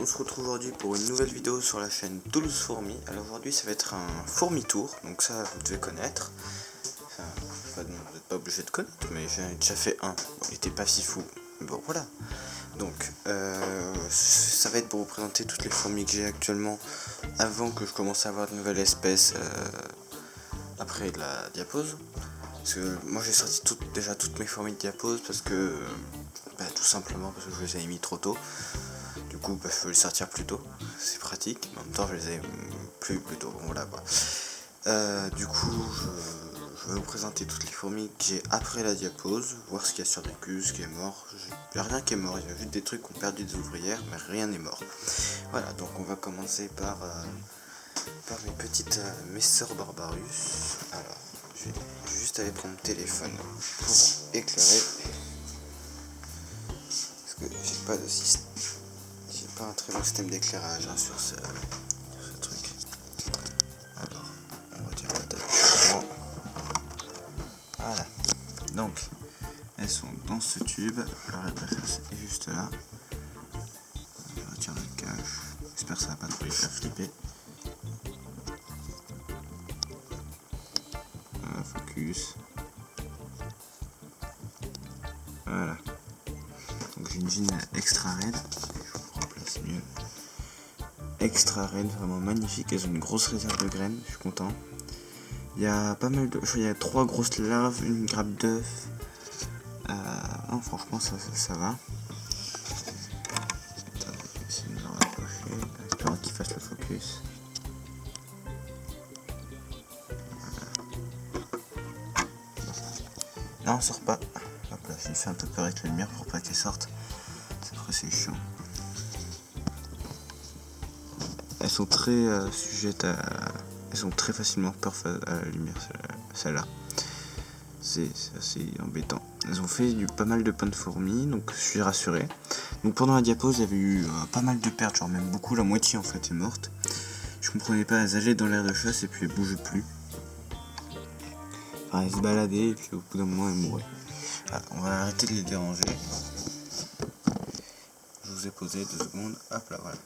on se retrouve aujourd'hui pour une nouvelle vidéo sur la chaîne Toulouse Fourmis. Alors aujourd'hui ça va être un fourmi tour, donc ça vous devez connaître. Enfin, vous n'êtes pas obligé de connaître, mais j'en ai déjà fait un, bon, il était pas si fou, mais bon voilà. Donc ça va être pour vous présenter toutes les fourmis que j'ai actuellement avant que je commence à avoir de nouvelles espèces après la diapause. Parce que moi j'ai sorti déjà toutes mes fourmis de diapause parce que tout simplement parce que je les ai mis trop tôt. Du coup je peux les sortir plus tôt, c'est pratique, mais en même temps je les ai plus tôt, bon, voilà quoi. Du coup je vais vous présenter toutes les fourmis que j'ai après la diapause, voir ce qui a survécu, ce qui est mort. Il n'y a rien qui est mort, il y a juste des trucs qui ont perdu des ouvrières, mais rien n'est mort. Voilà, donc on va commencer par mes petites Messor Barbarus. Alors je vais juste aller prendre mon téléphone pour éclairer, parce que j'ai pas un très bon système d'éclairage sur ce truc. Alors on va dire la date. Voilà, donc elles sont dans ce tube, leur adresse est juste là. Je retire le cache, j'espère que ça va pas trop les faire flipper. Voilà, focus. Voilà, donc j'ai une jean extra raide, je vous remplace mieux. Extra raide, vraiment magnifique, elles ont une grosse réserve de graines, je suis content. Il y a pas mal de... il y a 3 grosses larves, une grappe d'œuf. Non, franchement ça va. Attends, je vais essayer de me rapprocher, espérant qu'il fasse le focus. Voilà. Non, on sort pas. Hop là, j'ai fait un peu peur avec la lumière pour pas qu'elle sorte. Après c'est chiant. Elles sont très sujettes à... Elles sont très facilement peur à la lumière, celle-là. C'est assez embêtant. Elles ont fait pas mal de pain de fourmis, donc je suis rassuré. Donc pendant la diapause, j'avais eu pas mal de pertes, genre même beaucoup, la moitié en fait est morte. Je comprenais pas, elles allaient dans l'air de chasse et puis elles bougeaient plus. Enfin, elles se baladaient et puis au bout d'un moment elles mouraient. Voilà, on va arrêter de les déranger. Je vous ai posé 2 secondes, hop là, voilà.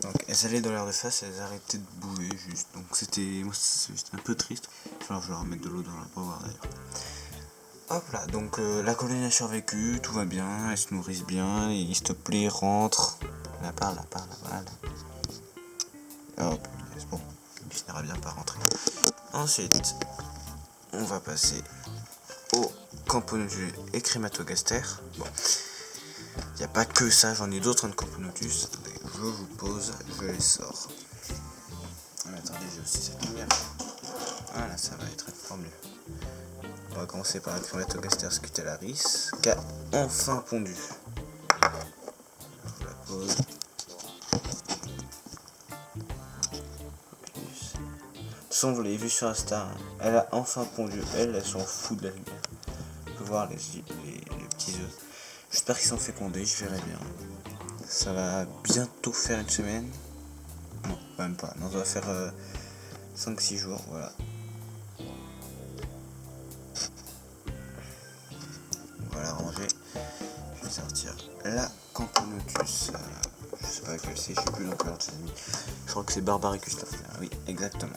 Donc elles allaient dans l'air de chasse et elles arrêtaient de bouger juste. Donc c'était un peu triste. Alors je vais leur remettre de l'eau dans la boire d'ailleurs. Hop là, donc la colonie a survécu, tout va bien, elles se nourrissent bien, et s'il te plaît rentre. Là par là, voilà. Hop, c'est bon, il finira bien par rentrer. Ensuite, on va passer au Camponotus et Crématogaster. Bon, il n'y a pas que ça, j'en ai d'autres de Camponotus. Attendez, je vous pose, je les sors. Attendez, j'ai aussi cette lumière. Voilà, ça va être fort mieux. On va commencer par la Crématogaster scutellaris qui a enfin pondu. Je la pose. De toute façon, vous l'avez vu sur Insta, hein. Elle a enfin pondu. Elles s'en foutent de la lumière. On peut voir les petits œufs. J'espère qu'ils sont fécondés, je verrai bien. Ça va bientôt faire une semaine. Non, même pas. Non, ça va faire 5-6 jours, voilà. Voilà, ranger. Je vais sortir la Camponotus. Je sais pas laquelle c'est, je sais plus dans quel ordre j'ai mis. Je crois que c'est Barbaricus. Oui, exactement.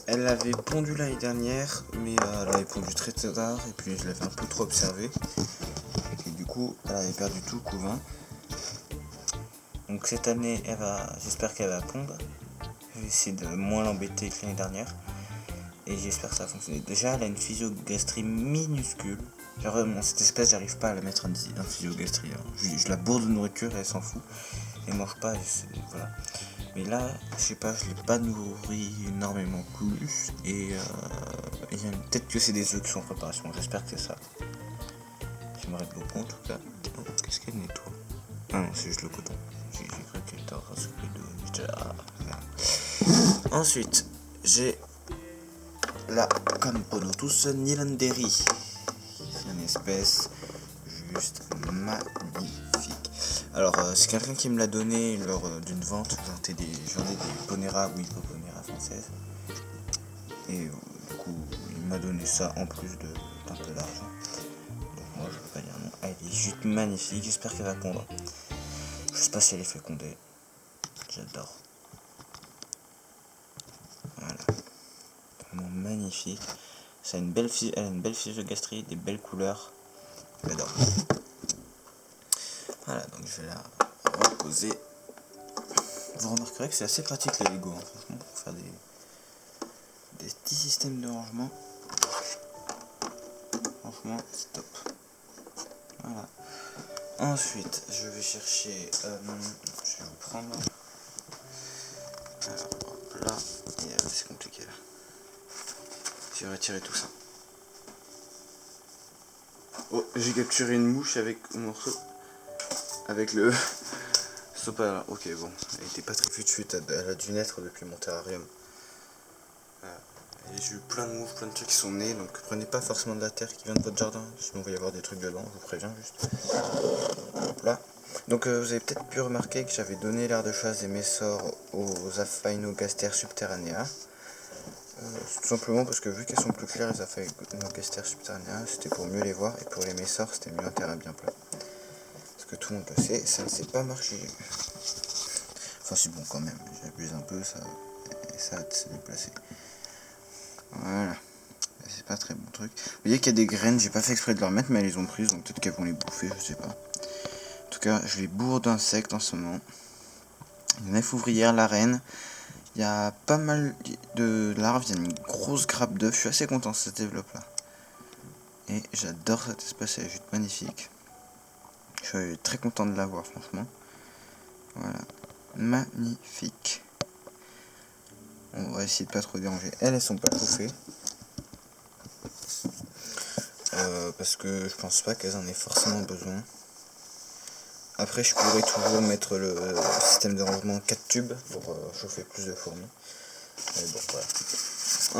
Elle avait pondu l'année dernière, mais elle avait pondu très tard, et puis je l'avais un peu trop observé. Et du coup, elle avait perdu tout le couvain. Donc cette année, j'espère qu'elle va pondre. Je vais essayer de moins l'embêter que l'année dernière. Et j'espère que ça va fonctionner. Déjà, elle a une physiogastrie minuscule. Genre, cette espèce, j'arrive pas à la mettre en physiogastrie. Hein. Je la bourre de nourriture et elle s'en fout. Elle mange pas, voilà. Mais là, je sais pas, je l'ai pas nourri énormément plus. Et peut-être que c'est des œufs qui sont en préparation. J'espère que c'est ça. J'aimerais beaucoup en tout cas. Oh, qu'est-ce qu'elle nettoie? Ah non, c'est juste le coton. J'ai cru qu'elle était en train de s'occuper de... Ensuite, j'ai la Camponotus nilanderi. C'est une espèce juste magnifique. Alors, c'est quelqu'un qui me l'a donné lors d'une vente. J'en ai des Ponera ou Hippoponera françaises. Et du coup, il m'a donné ça en plus d'un peu d'argent. Donc moi je veux pas dire non. Elle est juste magnifique, j'espère qu'elle va pondre. Je sais pas si elle est fécondée. J'adore. Voilà. Vraiment magnifique. Ça a une belle elle a une belle physiogastrie, des belles couleurs. J'adore. Voilà, donc je vais la reposer. Vous remarquerez que c'est assez pratique les Lego, hein, franchement, pour faire des petits systèmes de rangement. Franchement, c'est top. Voilà. Ensuite, je vais chercher. Je vais vous prendre. Alors, hop là. C'est compliqué là. Je vais retirer tout ça. Oh, j'ai capturé une mouche avec un morceau. Avec le. Sopalin. Ok, bon. Elle était pas très fuite. Elle a dû naître depuis mon terrarium. Et j'ai eu plein de mouches, plein de trucs qui sont nés. Donc prenez pas forcément de la terre qui vient de votre jardin. Sinon, il va y avoir des trucs dedans. Je vous préviens juste. Hop là. Donc vous avez peut-être pu remarquer que j'avais donné l'aire de chasse des Messors aux Aphaenogaster subterranea. Tout simplement parce que vu qu'elles sont plus claires les Aphaenogaster subterranea, c'était pour mieux les voir, et pour les Messors c'était mieux un terrain bien plat. Parce que tout le monde le sait, ça ne s'est pas marché. Enfin c'est bon quand même, j'abuse un peu, ça s'est déplacé. Voilà. C'est pas très bon truc. Vous voyez qu'il y a des graines, j'ai pas fait exprès de leur mettre, mais elles les ont prises, donc peut-être qu'elles vont les bouffer, je sais pas. En tout cas, je les bourre d'insectes en ce moment. Une nef ouvrière, la reine. Il y a pas mal de larves, il y a une grosse grappe d'œufs. Je suis assez content que ça se développe là. Et j'adore cette espèce, elle est juste magnifique. Je suis très content de la voir, franchement. Voilà. Magnifique. On va essayer de pas trop déranger. Elles sont pas chauffées. Parce que je pense pas qu'elles en aient forcément besoin. Après, je pourrais toujours mettre le système de rangement 4 tubes pour chauffer plus de fourmis. Mais bon, voilà.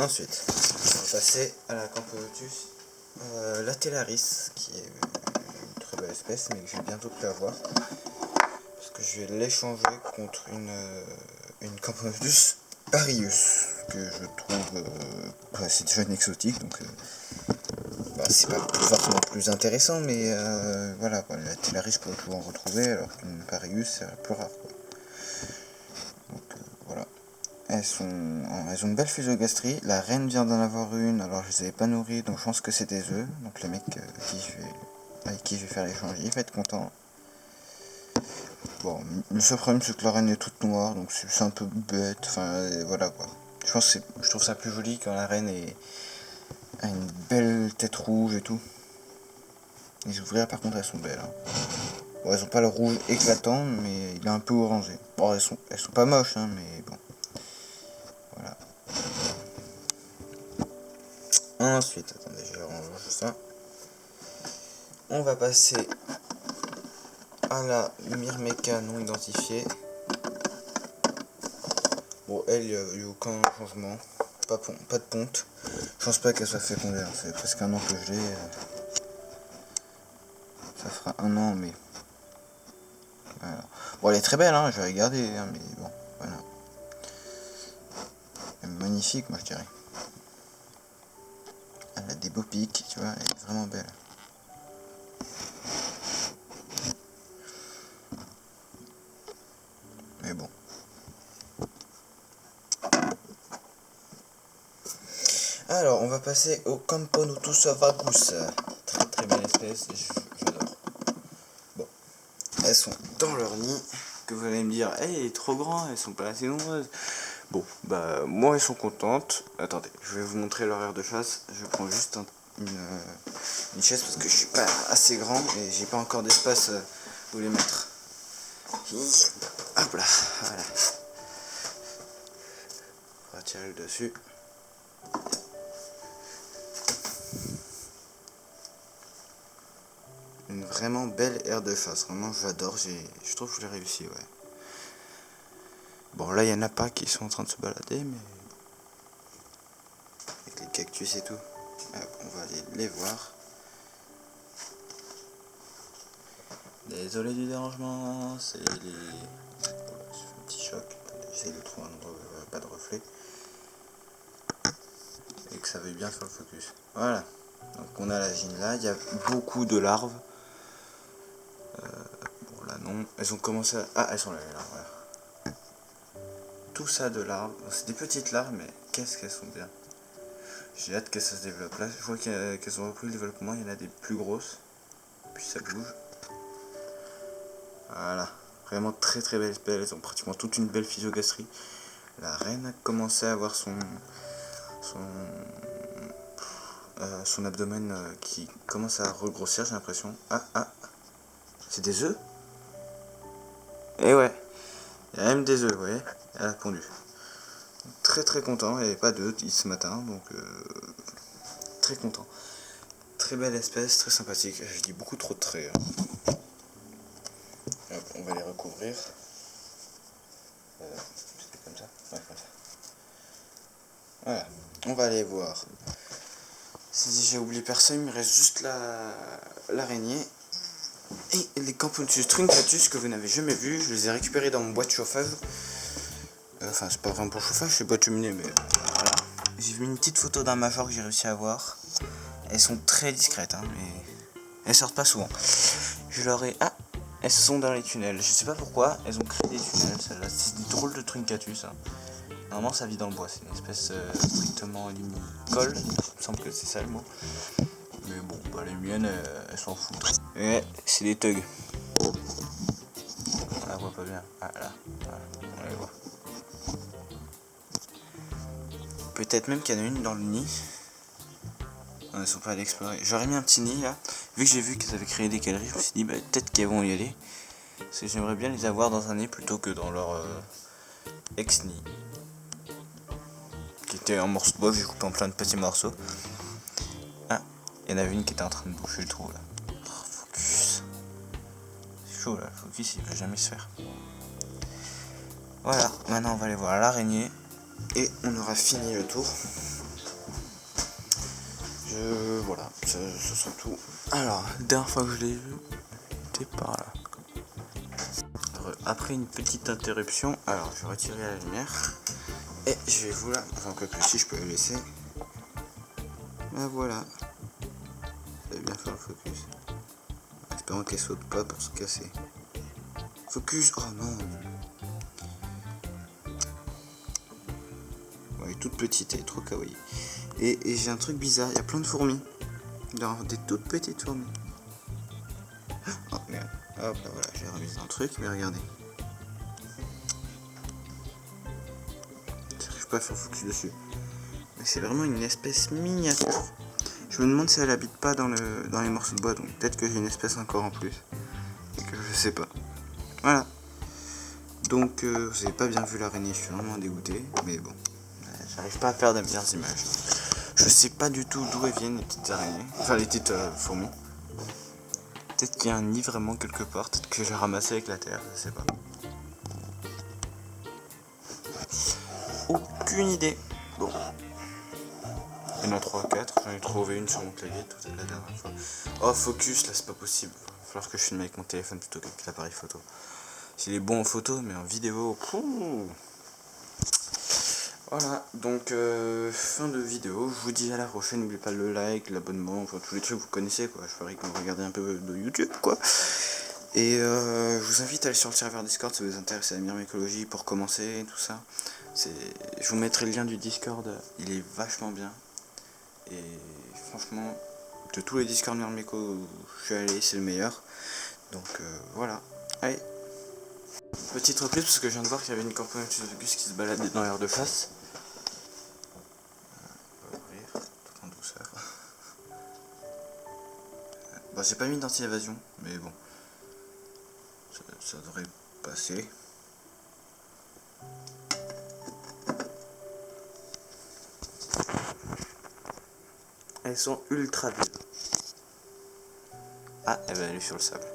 Ensuite, on va passer à la Campolotus latellaris, qui est une très belle espèce, mais que je vais bientôt plus avoir. Parce que je vais l'échanger contre une Campolotus parius, que je trouve... c'est déjà une exotique, donc... c'est pas forcément plus intéressant, mais voilà, quoi, la Tellaris je pourrais toujours en retrouver, alors qu'une Parius c'est plus rare, quoi. Donc voilà. Elles ont une belle physiogastrie. La reine vient d'en avoir une, alors je les avais pas nourries, donc je pense que c'est des œufs. Donc le mec avec qui je vais faire l'échange, il va être content. Bon, le seul problème c'est que la reine est toute noire, donc c'est un peu bête, enfin voilà quoi. Je trouve ça plus joli quand la reine a une belle tête rouge et tout. Les ouvrières par contre elles sont belles, hein. Bon, elles ont pas le rouge éclatant, mais il est un peu orangé. Bon, elles sont pas moches, hein, mais bon. Voilà. Ensuite, attendez, je vais ranger ça. On va passer à la Myrmeca non identifiée. Bon, elle, il n'y a eu aucun changement. Pas de ponte. Je pense pas qu'elle soit fécondée, hein. C'est presque un an que je l'ai. Ça fera un an, mais... Voilà. Bon, elle est très belle, hein, je vais regarder, hein, mais bon, voilà. Elle est magnifique, moi, je dirais. Elle a des beaux pics, tu vois, elle est vraiment belle. Mais bon. Alors, on va passer au Camponotus vagus. Très très belle espèce, j'adore. Bon, elles sont dans leur nid. Que vous allez me dire, hey, elle est trop grand, elles sont pas assez nombreuses. Bon, bah, moi elles sont contentes. Attendez, je vais vous montrer leur aire de chasse. Je prends juste une chaise parce que je suis pas assez grand et j'ai pas encore d'espace où les mettre. Hop là, voilà. Retirer le dessus. Une vraiment belle aire de chasse, vraiment j'adore, je trouve que je l'ai réussi, ouais. Bon là il y en a pas qui sont en train de se balader, mais avec les cactus et tout. On va aller les voir. Désolé du dérangement, c'est les... Voilà, c'est un petit choc. J'essaie de trouver un endroit où il n'y a pas de reflet. Et que ça veut bien faire le focus. Voilà. Donc on a la gine là, il y a beaucoup de larves. Bon là non, elles ont commencé à... Ah, elles sont là les larves, voilà. Tout ça de larves, c'est des petites larves mais qu'est-ce qu'elles sont bien. J'ai hâte que ça se développe. Là je vois qu'elles ont repris le développement, il y en a des plus grosses. Puis ça bouge. Voilà, vraiment très très belles espèces, elles ont pratiquement toute une belle physiogastrie. La reine a commencé à avoir son abdomen qui commence à regrossir, j'ai l'impression. Ah, c'est des œufs? Et ouais, il y a même des œufs, vous voyez, elle a pondu. Très très content, il n'y avait pas d'œufs ce matin, donc très content. Très belle espèce, très sympathique, je dis beaucoup trop de traits. Hop, on va les recouvrir. C'était comme ça? Ouais, comme ça. Voilà, on va aller voir. Si j'ai oublié personne, il me reste juste l'araignée. Et les Camponotus truncatus que vous n'avez jamais vus, je les ai récupérés dans mon boîte de chauffage. Enfin, c'est pas vraiment pour chauffage, c'est boîte cheminée, mais voilà. J'ai vu une petite photo d'un major que j'ai réussi à avoir. Elles sont très discrètes, hein, mais elles sortent pas souvent. Je leur ai... Ah, elles sont dans les tunnels. Je sais pas pourquoi, elles ont créé des tunnels. Celles-là, c'est des drôles de truncatus. Hein. Normalement, ça vit dans le bois. C'est une espèce strictement limicole. Il me semble que c'est ça le mot. Mais bon, bah, les miennes, elles s'en foutent. Et c'est des thugs. On la voit pas bien. Ah là, voilà, on les voit. Peut-être même qu'il y en a une dans le nid. Non, elles sont pas allées explorer. J'aurais mis un petit nid là. Vu que j'ai vu qu'elles avaient créé des galeries, je me suis dit bah, peut-être qu'elles vont y aller. Parce que j'aimerais bien les avoir dans un nid plutôt que dans leur ex-nid. Qui était en morceaux de bois, j'ai coupé en plein de petits morceaux. Ah, il y en avait une qui était en train de boucher le trou là. Oh, focus. C'est chaud là, le focus il va jamais se faire. Voilà, maintenant on va aller voir l'araignée. Et on aura fini le tour. Voilà, ça sera tout. Alors, la dernière fois que je l'ai vu, c'était par là. Alors, après une petite interruption, alors je vais retirer la lumière. Et je vais vous la... Enfin, quoi que si je peux la laisser. Ben voilà. Ça va bien faire le focus. En espérant qu'elle saute pas pour se casser. Focus! Oh non! Ouais, elle est toute petite, elle est trop kawaii. Et j'ai un truc bizarre, il y a plein de fourmis. Des toutes petites fourmis. Oh merde. Hop là voilà, j'ai remis un truc, mais regardez. J'arrive pas à faire focus dessus. Mais c'est vraiment une espèce miniature. Je me demande si elle habite pas dans les morceaux de bois, donc peut-être que j'ai une espèce encore en plus. Et que je sais pas. Voilà. Donc vous avez pas bien vu l'araignée, je suis vraiment dégoûté. Mais bon. J'arrive pas à faire des meilleures images. Je sais pas du tout d'où elles viennent les petites araignées. Enfin les petites fourmis. Peut-être qu'il y a un nid vraiment quelque part. Peut-être que j'ai ramassé avec la terre, je sais pas. Aucune idée. Bon. Il y en a 3 4, j'en ai trouvé une sur mon clavier toute la dernière fois. Oh focus là c'est pas possible. Il va falloir que je filme avec mon téléphone plutôt qu'avec l'appareil photo. S'il est bon en photo mais en vidéo. Pouh. Voilà, donc fin de vidéo, je vous dis à la prochaine, n'oubliez pas le like, l'abonnement, enfin tous les trucs que vous connaissez quoi, je ferai que vous regardez un peu de YouTube quoi. Et je vous invite à aller sur le serveur Discord si vous vous intéressez à la myrmécologie pour commencer, tout ça. Je vous mettrai le lien du Discord, il est vachement bien. Et franchement, de tous les Discord myrméco où je suis allé, c'est le meilleur. Donc voilà, allez. Petite reprise parce que je viens de voir qu'il y avait une Camponotus qui se baladait dans l'air de face. Tout en douceur. Bon, j'ai pas mis d'anti-évasion, mais bon, ça devrait passer. Elles sont ultra vives. Ah, elle va aller sur le sable.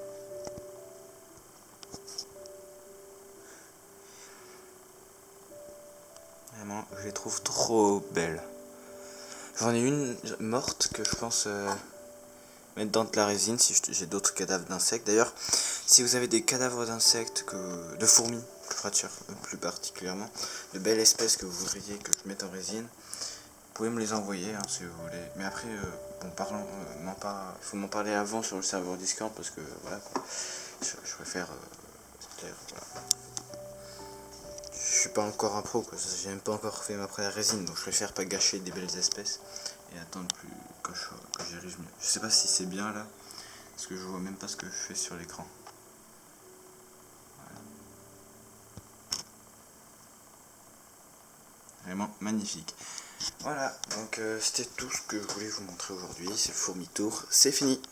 Vraiment, je les trouve trop belles. J'en ai une morte que je pense mettre dans de la résine si j'ai d'autres cadavres d'insectes. D'ailleurs, si vous avez des cadavres d'insectes, de fourmis, plus particulièrement, de belles espèces que vous voudriez que je mette en résine, pouvez me les envoyer hein, si vous voulez. Mais après, bon, parlons, il faut m'en parler avant sur le serveur Discord parce que voilà quoi. Je préfère. Voilà. Je suis pas encore un pro, quoi. J'ai même pas encore fait ma première résine, donc je préfère pas gâcher des belles espèces et attendre plus que j'y arrive mieux. Je sais pas si c'est bien là, parce que je vois même pas ce que je fais sur l'écran. Voilà. Vraiment magnifique. Voilà, donc c'était tout ce que je voulais vous montrer aujourd'hui. C'est le fourmi tour, c'est fini.